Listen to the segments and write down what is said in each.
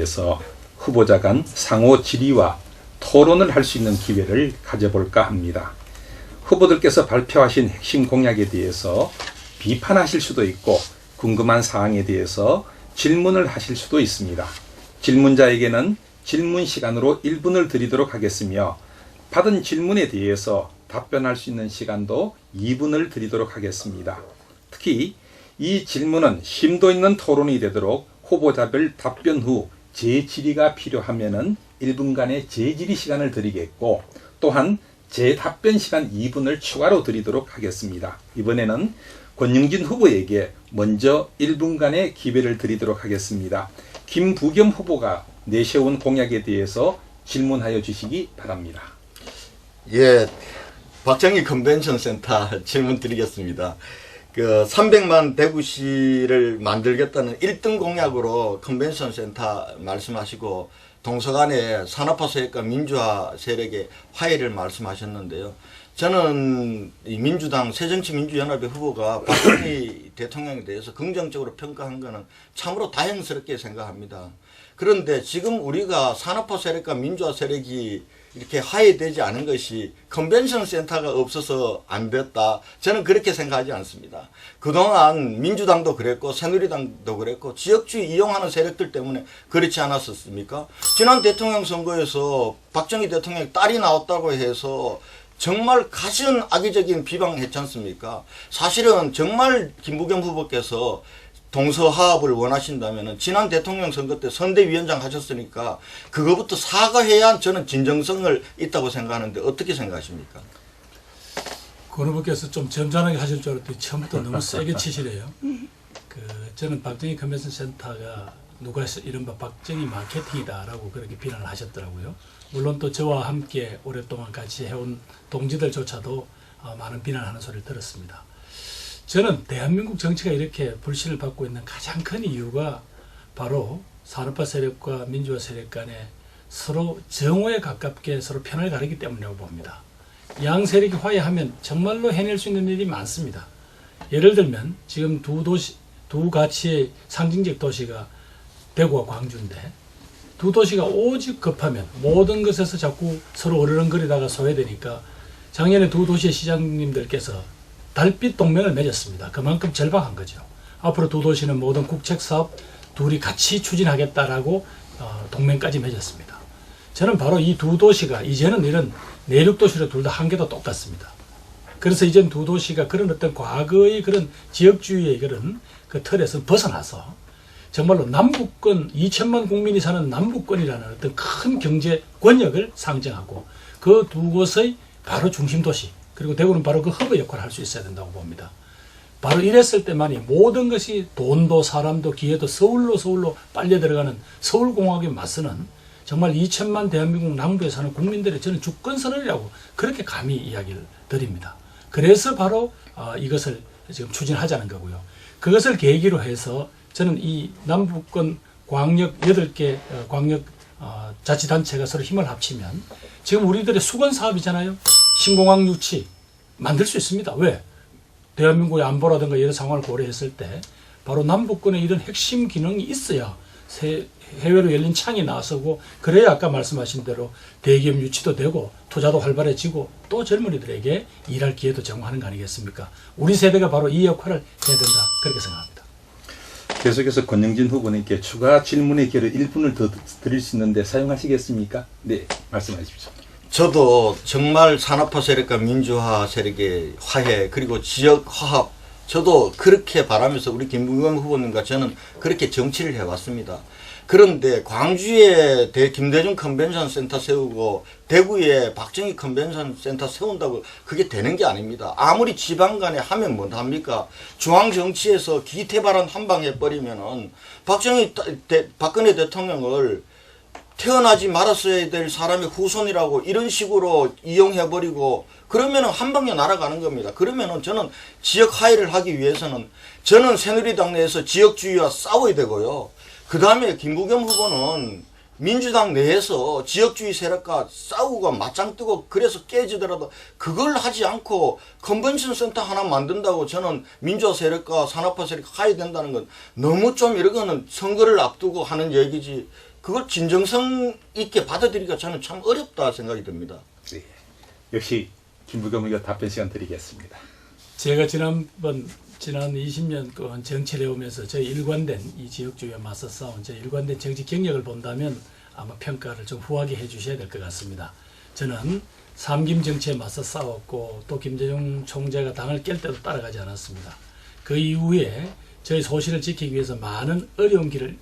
그래서 후보자 간 상호 질의와 토론을 할 수 있는 기회를 가져볼까 합니다. 후보들께서 발표하신 핵심 공약에 대해서 비판하실 수도 있고 궁금한 사항에 대해서 질문을 하실 수도 있습니다. 질문자에게는 질문 시간으로 1분을 드리도록 하겠으며 받은 질문에 대해서 답변할 수 있는 시간도 2분을 드리도록 하겠습니다. 특히 이 질문은 심도 있는 토론이 되도록 후보자별 답변 후 재질의가 필요하면은 1분간의 재질의 시간을 드리겠고 또한 재답변 시간 2분을 추가로 드리도록 하겠습니다. 이번에는 권영진 후보에게 먼저 1분간의 기회를 드리도록 하겠습니다. 김부겸 후보가 내세운 공약에 대해서 질문하여 주시기 바랍니다. 예, 박정희 컨벤션 센터 질문 드리겠습니다. 300만 대구시를 만들겠다는 1등 공약으로 컨벤션 센터 말씀하시고 동서간의 산업화 세력과 민주화 세력의 화해를 말씀하셨는데요. 저는 이 민주당 새정치민주연합의 후보가 박정희 대통령에 대해서 긍정적으로 평가한 것은 참으로 다행스럽게 생각합니다. 그런데 지금 우리가 산업화 세력과 민주화 세력이 이렇게 화해되지 않은 것이 컨벤션 센터가 없어서 안 됐다. 저는 그렇게 생각하지 않습니다. 그동안 민주당도 그랬고 새누리당도 그랬고 지역주의 이용하는 세력들 때문에 그렇지 않았었습니까? 지난 대통령 선거에서 박정희 대통령 딸이 나왔다고 해서 정말 가진 악의적인 비방했지 않습니까? 사실은 정말 김부겸 후보께서 동서화합을 원하신다면 지난 대통령 선거 때 선대위원장 하셨으니까 그거부터 사과해야 저는 진정성을 있다고 생각하는데 어떻게 생각하십니까? 권 후보께서 좀 점잖하게 하실 줄 알았더니 처음부터 너무 세게 치시래요. 저는 박정희 컨벤션 센터가 누가 이른바 박정희 마케팅이다라고 그렇게 비난을 하셨더라고요. 물론 또 저와 함께 오랫동안 같이 해온 동지들조차도 많은 비난하는 소리를 들었습니다. 저는 대한민국 정치가 이렇게 불신을 받고 있는 가장 큰 이유가 바로 산업화 세력과 민주화 세력 간에 서로 정오에 가깝게 서로 편을 가르기 때문이라고 봅니다. 양 세력이 화해하면 정말로 해낼 수 있는 일이 많습니다. 예를 들면 지금 두 가치의 상징적 도시가 대구와 광주인데 두 도시가 오직 급하면 모든 것에서 자꾸 서로 어르렁거리다가 소외되니까 작년에 두 도시의 시장님들께서 달빛 동맹을 맺었습니다. 그만큼 절박한 거죠. 앞으로 두 도시는 모든 국책사업 둘이 같이 추진하겠다라고 동맹까지 맺었습니다. 저는 바로 이 두 도시가 이제는 이런 내륙 도시로 둘 다 한계도 똑같습니다. 그래서 이제는 두 도시가 그런 어떤 과거의 그런 지역주의의 그런 그 틀에서 벗어나서 정말로 남북권 2천만 국민이 사는 남북권이라는 어떤 큰 경제 권역을 상정하고 그 두 곳의 바로 중심 도시 그리고 대구는 바로 그 허브 역할을 할 수 있어야 된다고 봅니다. 바로 이랬을 때만이 모든 것이 돈도 사람도 기회도 서울로 빨려 들어가는 서울공학에 맞서는 정말 2천만 대한민국 남부에 사는 국민들의 저는 주권선언이라고 그렇게 감히 이야기를 드립니다. 그래서 바로 이것을 지금 추진하자는 거고요. 그것을 계기로 해서 저는 이 남북권 광역 8개 광역 자치단체가 서로 힘을 합치면 지금 우리들의 수건 사업이잖아요. 신공항 유치 만들 수 있습니다. 왜? 대한민국의 안보라든가 이런 상황을 고려했을 때 바로 남북권에 이런 핵심 기능이 있어야 해외로 열린 창이 나서고 그래야 아까 말씀하신 대로 대기업 유치도 되고 투자도 활발해지고 또 젊은이들에게 일할 기회도 제공하는 거 아니겠습니까? 우리 세대가 바로 이 역할을 해야 된다. 그렇게 생각합니다. 계속해서 권영진 후보님께 추가 질문의 기회를 1분을 더 드릴 수 있는데 사용하시겠습니까? 네, 말씀하십시오. 저도 정말 산업화 세력과 민주화 세력의 화해 그리고 지역 화합 저도 그렇게 바라면서 우리 김부겸 후보님과 저는 그렇게 정치를 해왔습니다. 그런데 광주에 김대중 컨벤션 센터 세우고 대구에 박정희 컨벤션 센터 세운다고 그게 되는 게 아닙니다. 아무리 지방 간에 하면 뭐 합니까? 중앙 정치에서 기태발언 한 방 해버리면은 박근혜 대통령을 태어나지 말았어야 될 사람의 후손이라고 이런 식으로 이용해버리고 그러면은 한 방에 날아가는 겁니다. 그러면은 저는 지역 화해를 하기 위해서는 저는 새누리당 내에서 지역주의와 싸워야 되고요. 그 다음에 김부겸 후보는 민주당 내에서 지역주의 세력과 싸우고 맞짱 뜨고 그래서 깨지더라도 그걸 하지 않고 컨벤션 센터 하나 만든다고 저는 민주화 세력과 산업화 세력 화해된다는 건 너무 좀 이러고는 선거를 앞두고 하는 얘기지 그걸 진정성 있게 받아들이기가 저는 참 어렵다 생각이 듭니다. 네. 역시 김부겸 의원 답변 시간 드리겠습니다. 제가 지난 20년 동안 정치를 해오면서 저희 일관된 이 지역주의와 맞서 싸운 제 일관된 정치 경력을 본다면 아마 평가를 좀 후하게 해주셔야 될 것 같습니다. 저는 삼김 정치에 맞서 싸웠고 또 김대중 총재가 당을 깰 때도 따라가지 않았습니다. 그 이후에 저희 소신을 지키기 위해서 많은 어려운 길을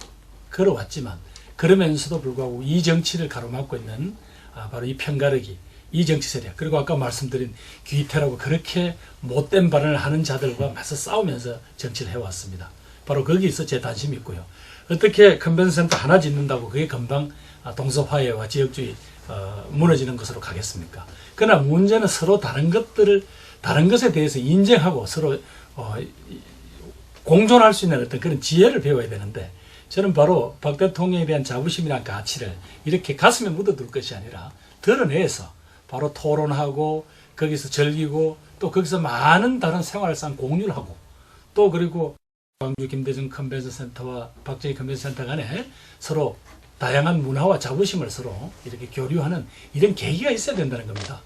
걸어왔지만 그러면서도 불구하고 이 정치를 가로막고 있는 바로 이 편가르기, 이 정치 세력, 그리고 아까 말씀드린 귀태라고 그렇게 못된 발언을 하는 자들과 맞서 싸우면서 정치를 해왔습니다. 바로 거기서 제 관심이 있고요. 어떻게 컨벤션센터 하나 짓는다고 그게 금방 동서화해와 지역주의 무너지는 것으로 가겠습니까? 그러나 문제는 서로 다른 것에 대해서 인정하고 서로 공존할 수 있는 어떤 그런 지혜를 배워야 되는데 저는 바로 박 대통령에 대한 자부심이란 가치를 이렇게 가슴에 묻어둘 것이 아니라 드러내서 바로 토론하고 거기서 즐기고 또 거기서 많은 다른 생활상 공유를 하고 또 그리고 광주 김대중 컨벤션 센터와 박정희 컨벤션 센터 간에 서로 다양한 문화와 자부심을 서로 이렇게 교류하는 이런 계기가 있어야 된다는 겁니다.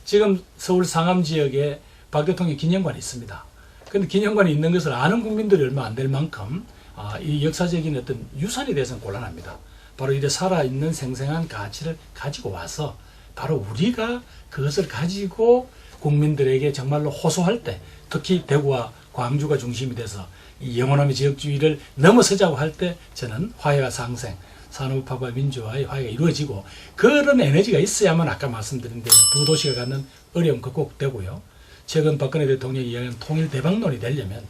지금 서울 상암 지역에 박 대통령 기념관이 있습니다. 그런데 기념관이 있는 것을 아는 국민들이 얼마 안 될 만큼 이 역사적인 어떤 유산에 대해서는 곤란합니다. 바로 이래 살아있는 생생한 가치를 가지고 와서 바로 우리가 그것을 가지고 국민들에게 정말로 호소할 때 특히 대구와 광주가 중심이 돼서 이 영원함의 지역주의를 넘어서자고 할 때 저는 화해와 상생, 산업화와 민주화의 화해가 이루어지고 그런 에너지가 있어야만 아까 말씀드린 대로 두 도시가 갖는 어려움 극복되고요. 최근 박근혜 대통령이 이야기한 통일 대박론이 되려면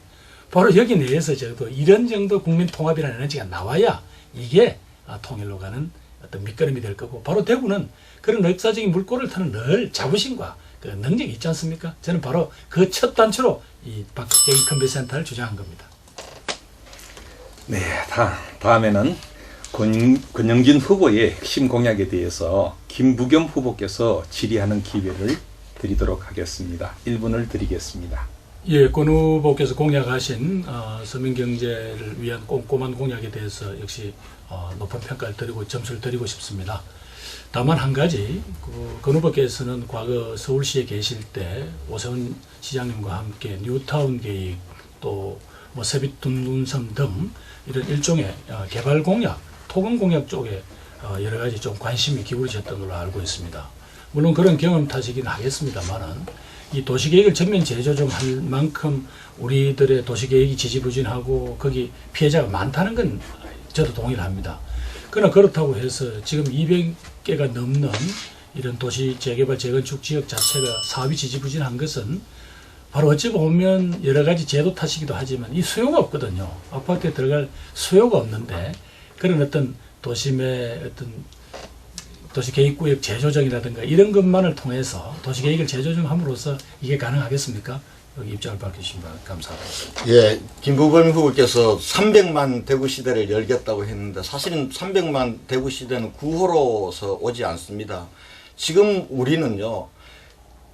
바로 여기 내에서 저도 이런 정도 국민 통합이라는 에너지가 나와야 이게 통일로 가는 어떤 밑거름이 될 거고 바로 대구는 그런 역사적인 물꼬를 타는 늘 자부심과 그 능력이 있지 않습니까? 저는 바로 그 첫 단추로 이 박정희 컨벤션 센터를 주장한 겁니다. 네, 다음에는 권영진 후보의 핵심 공약에 대해서 김부겸 후보께서 질의하는 기회를 드리도록 하겠습니다. 1분을 드리겠습니다. 예, 권 후보께서 공약하신 서민경제를 위한 꼼꼼한 공약에 대해서 역시 높은 평가를 드리고 점수를 드리고 싶습니다. 다만 한 가지, 권 후보께서는 과거 서울시에 계실 때 오세훈 시장님과 함께 뉴타운 계획 또 세빛둔둔섬 등 이런 일종의 개발 공약, 토건 공약 쪽에 여러 가지 좀 관심이 기울이셨던 걸로 알고 있습니다. 물론 그런 경험 탓이긴 하겠습니다만은 이 도시계획을 전면 재조정할 만큼 우리들의 도시계획이 지지부진하고 거기 피해자가 많다는 건 저도 동의를 합니다. 그러나 그렇다고 해서 지금 200개가 넘는 이런 도시 재개발 재건축 지역 자체가 사업이 지지부진한 것은 바로 어찌 보면 여러 가지 제도 탓이기도 하지만 이 수요가 없거든요. 아파트에 들어갈 수요가 없는데 그런 어떤 도심의 어떤 도시계획구역 재조정이라든가 이런 것만을 통해서 도시계획을 재조정함으로써 이게 가능하겠습니까? 여기 입장을 밝혀주시면 감사하겠습니다. 예, 김부겸 후보께서 300만 대구 시대를 열겠다고 했는데 사실은 300만 대구 시대는 구호로서 오지 않습니다. 지금 우리는요,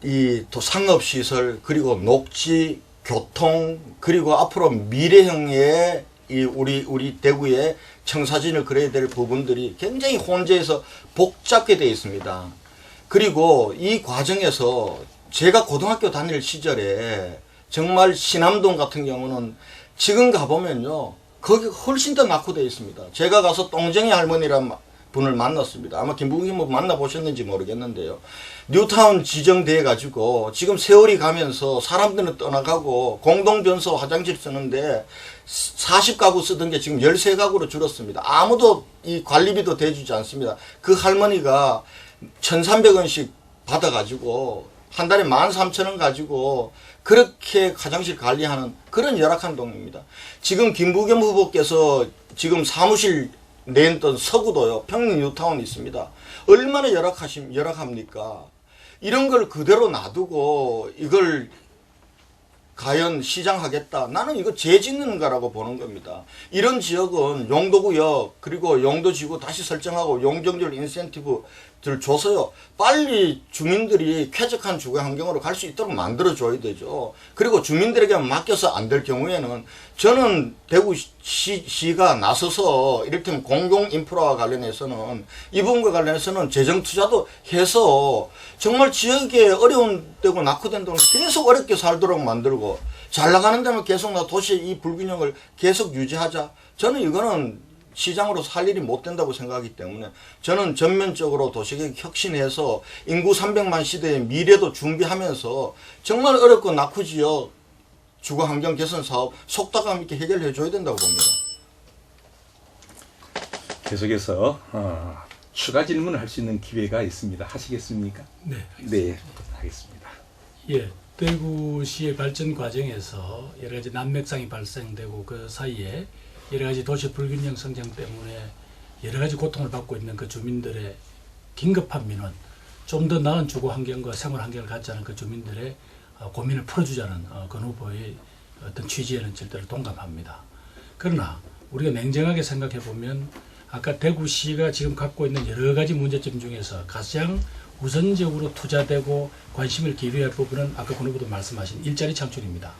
이 상업시설 그리고 녹지, 교통 그리고 앞으로 미래형의 이 우리 대구의 청사진을 그려야 될 부분들이 굉장히 혼재해서 복잡게 되어 있습니다. 그리고 이 과정에서 제가 고등학교 다닐 시절에 정말 신암동 같은 경우는 지금 가보면요, 거기 훨씬 더 낙후되어 있습니다. 제가 가서 똥쟁이 할머니란 분을 만났습니다. 아마 김부겸 후보 만나보셨는지 모르겠는데요. 뉴타운 지정돼 가지고 지금 세월이 가면서 사람들은 떠나가고 공동변소 화장실 쓰는데 40가구 쓰던 게 지금 13가구로 줄었습니다. 아무도 이 관리비도 대주지 않습니다. 그 할머니가 1,300원씩 받아가지고 한 달에 13,000원 가지고 그렇게 화장실 관리하는 그런 열악한 동입니다. 지금 김부겸 후보께서 지금 사무실 냈던 서구도요, 평릉 뉴타운이 있습니다. 얼마나 열악합니까? 이런 걸 그대로 놔두고 이걸 과연 시장하겠다. 나는 이거 죄 짓는 거라고 보는 겁니다. 이런 지역은 용도구역 그리고 용도지구 다시 설정하고 용적률 인센티브를 줘서요. 빨리 주민들이 쾌적한 주거 환경으로 갈 수 있도록 만들어줘야 되죠. 그리고 주민들에게 맡겨서 안 될 경우에는 저는 대구시가 나서서 이를테면 공공인프라와 관련해서는 이 부분과 관련해서는 재정투자도 해서 정말 지역에 어려운 데고 낙후된 데는 계속 어렵게 살도록 만들고 잘 나가는 데는 계속 나 도시의 이 불균형을 계속 유지하자. 저는 이거는 시장으로 살 일이 못 된다고 생각하기 때문에 저는 전면적으로 도시계획 혁신해서 인구 300만 시대의 미래도 준비하면서 정말 어렵고 낙후지역 주거환경 개선 사업 속도감 있게 해결해 줘야 된다고 봅니다. 계속해서 추가 질문을 할 수 있는 기회가 있습니다. 하시겠습니까? 네. 네, 하겠습니다. 예, 대구시의 발전 과정에서 여러 가지 난맥상이 발생되고 그 사이에 여러 가지 도시 불균형 성장 때문에 여러 가지 고통을 받고 있는 그 주민들의 긴급한 민원, 좀 더 나은 주거 환경과 생활 환경을 갖지 않은 그 주민들의 고민을 풀어주자는 권 후보의 어떤 취지에는 절대로 동감합니다. 그러나 우리가 냉정하게 생각해 보면 아까 대구시가 지금 갖고 있는 여러 가지 문제점 중에서 가장 우선적으로 투자되고 관심을 기울여야 할 부분은 아까 권 후보도 말씀하신 일자리 창출입니다.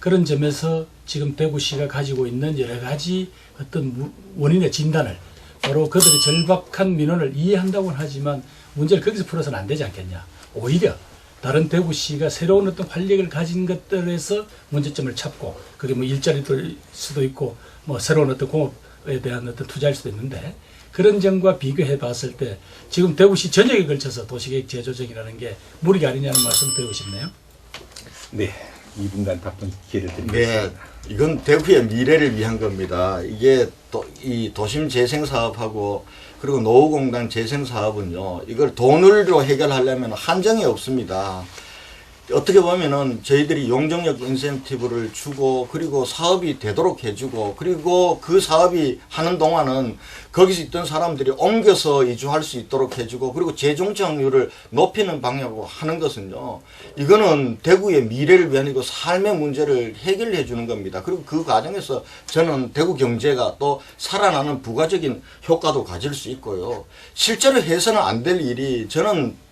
그런 점에서 지금 대구시가 가지고 있는 여러 가지 어떤 원인의 진단을 바로 그들의 절박한 민원을 이해한다고는 하지만 문제를 거기서 풀어서는 안 되지 않겠냐. 오히려 다른 대구시가 새로운 어떤 활력을 가진 것들에서 문제점을 찾고 그게 뭐 일자리일 수도 있고 뭐 새로운 어떤 공업에 대한 어떤 투자일 수도 있는데 그런 점과 비교해 봤을 때 지금 대구시 전역에 걸쳐서 도시계획 재조정이라는 게 무리가 아니냐는 말씀을 드리고 싶네요. 네, 2분간 답변 기회를 네, 드리겠습니다. 이건 대구의 미래를 위한 겁니다. 이게 이 도심 재생 사업하고 그리고 노후공단 재생 사업은요, 이걸 돈으로 해결하려면 한정이 없습니다. 어떻게 보면은 저희들이 용적률 인센티브를 주고 그리고 사업이 되도록 해주고 그리고 그 사업이 하는 동안은 거기서 있던 사람들이 옮겨서 이주할 수 있도록 해주고 그리고 재종착률을 높이는 방향으로 하는 것은요, 이거는 대구의 미래를 위한 이고 삶의 문제를 해결해 주는 겁니다. 그리고 그 과정에서 저는 대구 경제가 또 살아나는 부가적인 효과도 가질 수 있고요. 실제로 해서는 안 될 일이 저는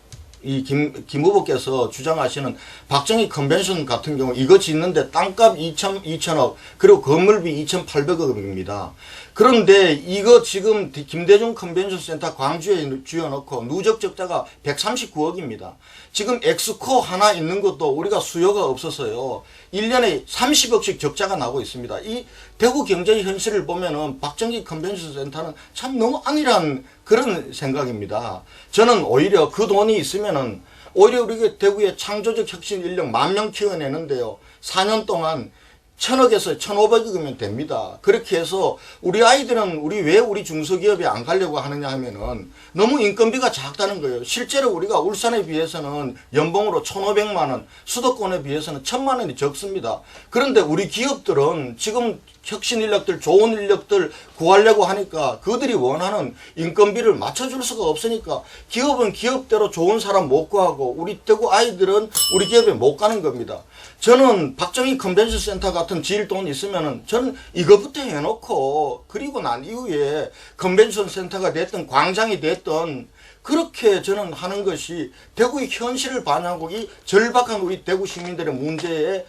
이 김 후보께서 주장하시는 박정희 컨벤션 같은 경우 이거 짓는데 땅값 2천억 그리고 건물비 2,800억입니다. 그런데 이거 지금 김대중 컨벤션 센터 광주에 쥐어넣고 누적 적자가 139억입니다. 지금 엑스코 하나 있는 것도 우리가 수요가 없어서요. 1년에 30억씩 적자가 나고 있습니다. 이 대구 경제의 현실을 보면은 박정희 컨벤션 센터는 참 너무 안일한 그런 생각입니다. 저는 오히려 그 돈이 있으면은 오히려 우리 대구의 창조적 혁신 인력 10,000명 키워내는데요. 4년 동안 1,000억에서 1,500억이면 됩니다. 그렇게 해서 우리 아이들은 왜 우리 중소기업에 안 가려고 하느냐 하면은 너무 인건비가 작다는 거예요. 실제로 우리가 울산에 비해서는 연봉으로 1,500만 원, 수도권에 비해서는 1,000만 원이 적습니다. 그런데 우리 기업들은 지금 혁신 인력들, 좋은 인력들 구하려고 하니까 그들이 원하는 인건비를 맞춰줄 수가 없으니까 기업은 기업대로 좋은 사람 못 구하고 우리 대구 아이들은 우리 기업에 못 가는 겁니다. 저는 박정희 컨벤션 센터 같은 지을 돈 있으면은 저는 이것부터 해놓고 그리고 난 이후에 컨벤션 센터가 됐든 광장이 됐든 그렇게 저는 하는 것이 대구의 현실을 반영하고 이 절박한 우리 대구 시민들의 문제에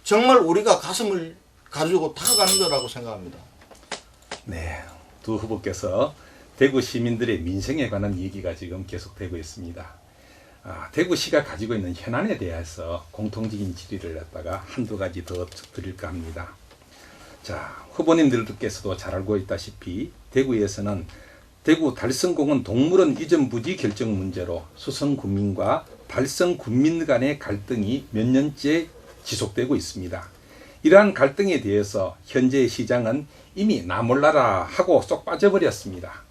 정말 우리가 가슴을 가지고 다가가는 거라고 생각합니다. 네, 두 후보께서 대구 시민들의 민생에 관한 얘기가 지금 계속되고 있습니다. 대구시가 가지고 있는 현안에 대해서 공통적인 질의를 갖다가 한두 가지 더 드릴까 합니다. 자, 후보님들께서도 잘 알고 있다시피 대구에서는 대구 달성공원 동물원 이전 부지 결정 문제로 수성군민과 달성군민 간의 갈등이 몇 년째 지속되고 있습니다. 이러한 갈등에 대해서 현재 시장은 이미 나 몰라라 하고 쏙 빠져버렸습니다.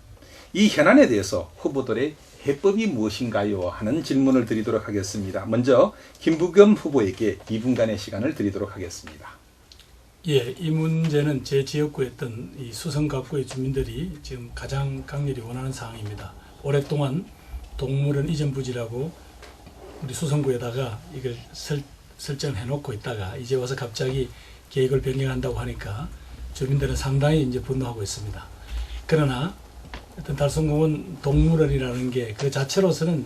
이 현안에 대해서 후보들의 해법이 무엇인가요? 하는 질문을 드리도록 하겠습니다. 먼저 김부겸 후보에게 2분간의 시간을 드리도록 하겠습니다. 예, 이 문제는 제 지역구에 있던 이 수성갑구의 주민들이 지금 가장 강렬히 원하는 사항입니다. 오랫동안 동물원 이전 부지라고 우리 수성구에다가 이걸 설정을 해놓고 있다가 이제 와서 갑자기 계획을 변경한다고 하니까 주민들은 상당히 이제 분노하고 있습니다. 그러나 어떤 달성공원 동물원이라는 게 그 자체로서는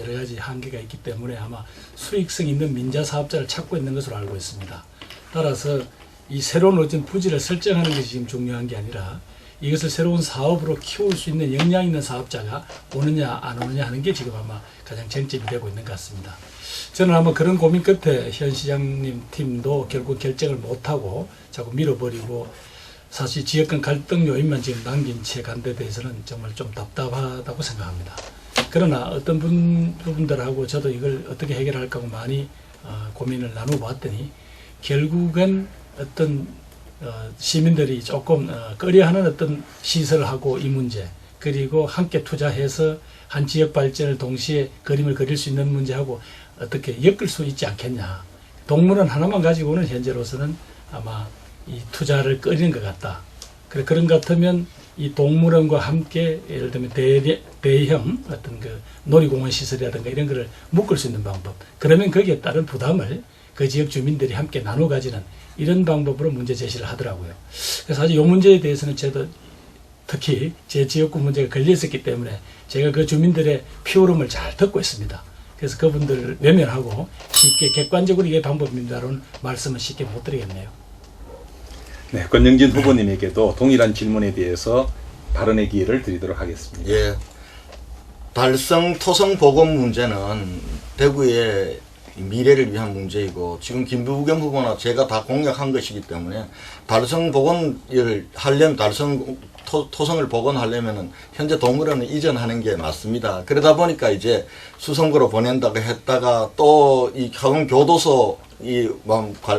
여러 가지 한계가 있기 때문에 아마 수익성 있는 민자 사업자를 찾고 있는 것으로 알고 있습니다. 따라서 이 새로운 어떤 부지를 설정하는 것이 지금 중요한 게 아니라 이것을 새로운 사업으로 키울 수 있는 역량 있는 사업자가 오느냐 안 오느냐 하는 게 지금 아마 가장 쟁점이 되고 있는 것 같습니다. 저는 아마 그런 고민 끝에 현 시장님 팀도 결국 결정을 못하고 자꾸 밀어버리고 사실 지역 간 갈등 요인만 지금 남긴 채 간 데 대해서는 정말 좀 답답하다고 생각합니다. 그러나 어떤 부분들하고 저도 이걸 어떻게 해결할까 하고 많이 고민을 나누어 봤더니 결국은 어떤 시민들이 조금 꺼려하는 어떤 시설하고 이 문제, 그리고 함께 투자해서 한 지역 발전을 동시에 그림을 그릴 수 있는 문제하고 어떻게 엮을 수 있지 않겠냐. 동물원 하나만 가지고는 현재로서는 아마 이 투자를 꺼리는 것 같다. 그런 것 같으면 이 동물원과 함께 예를 들면 대형 어떤 그 놀이공원 시설이라든가 이런 거를 묶을 수 있는 방법. 그러면 거기에 따른 부담을 그 지역 주민들이 함께 나눠 가지는 이런 방법으로 문제 제시를 하더라고요. 그래서 사실 이 문제에 대해서는 저도 특히 제 지역구 문제가 걸려있었기 때문에 제가 그 주민들의 피오름을 잘 듣고 있습니다. 그래서 그분들을 외면하고 쉽게 객관적으로 이게 방법입니다라는 말씀을 쉽게 못 드리겠네요. 네, 권영진 후보님에게도 동일한 질문에 대해서 발언의 기회를 드리도록 하겠습니다. 예. 달성 토성 보건 문제는 대구의 미래를 위한 문제이고 지금 김부겸 후보나 제가 다 공약한 것이기 때문에 달성 복원을 하려면 달성 토성을 복원하려면은 현재 동물원을 이전하는 게 맞습니다. 그러다 보니까 이제 수성구로 보낸다고 했다가 또 이 강원 교도소 이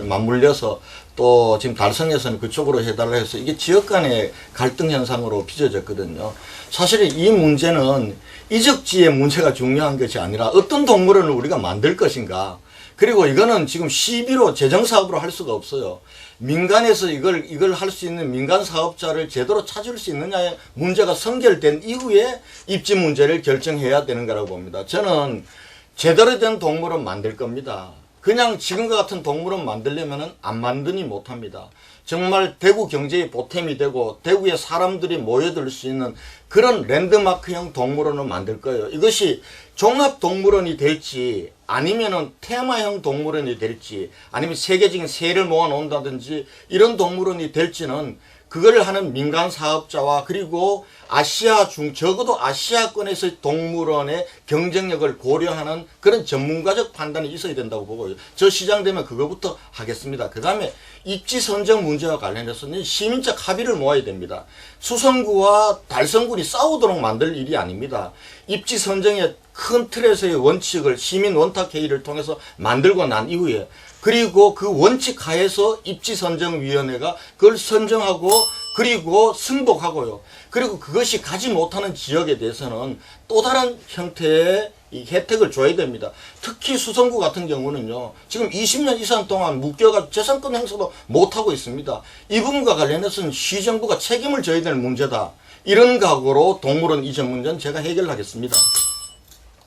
맞물려서 또 지금 달성에서는 그쪽으로 해달라 해서 이게 지역 간의 갈등 현상으로 빚어졌거든요. 사실 이 문제는 이적지의 문제가 중요한 것이 아니라 어떤 동물원을 우리가 만들 것인가. 그리고 이거는 지금 시비로 재정사업으로 할 수가 없어요. 민간에서 이걸 할 수 있는 민간 사업자를 제대로 찾을 수 있느냐의 문제가 선결된 이후에 입지 문제를 결정해야 되는 거라고 봅니다. 저는 제대로 된 동물원 만들 겁니다. 그냥 지금과 같은 동물원 만들려면 안 만드니 못합니다. 정말 대구 경제의 보탬이 되고 대구에 사람들이 모여들 수 있는 그런 랜드마크형 동물원을 만들 거예요. 이것이 종합동물원이 될지 아니면은 테마형 동물원이 될지 아니면 세계적인 새를 모아 놓는다든지 이런 동물원이 될지는 그걸 하는 민간 사업자와 그리고 적어도 아시아권에서 동물원의 경쟁력을 고려하는 그런 전문가적 판단이 있어야 된다고 보고요. 저 시장 되면 그거부터 하겠습니다. 그 다음에 입지 선정 문제와 관련해서는 시민적 합의를 모아야 됩니다. 수성구와 달성군이 싸우도록 만들 일이 아닙니다. 입지 선정의 큰 틀에서의 원칙을 시민 원탁회의를 통해서 만들고 난 이후에 그리고 그 원칙 하에서 입지선정위원회가 그걸 선정하고 그리고 승복하고요. 그리고 그것이 가지 못하는 지역에 대해서는 또 다른 형태의 이 혜택을 줘야 됩니다. 특히 수성구 같은 경우는요. 지금 20년 이상 동안 묶여가 재산권 행사도 못하고 있습니다. 이 부분과 관련해서는 시정부가 책임을 져야 될 문제다. 이런 각오로 동물원 이전 문제는 제가 해결하겠습니다.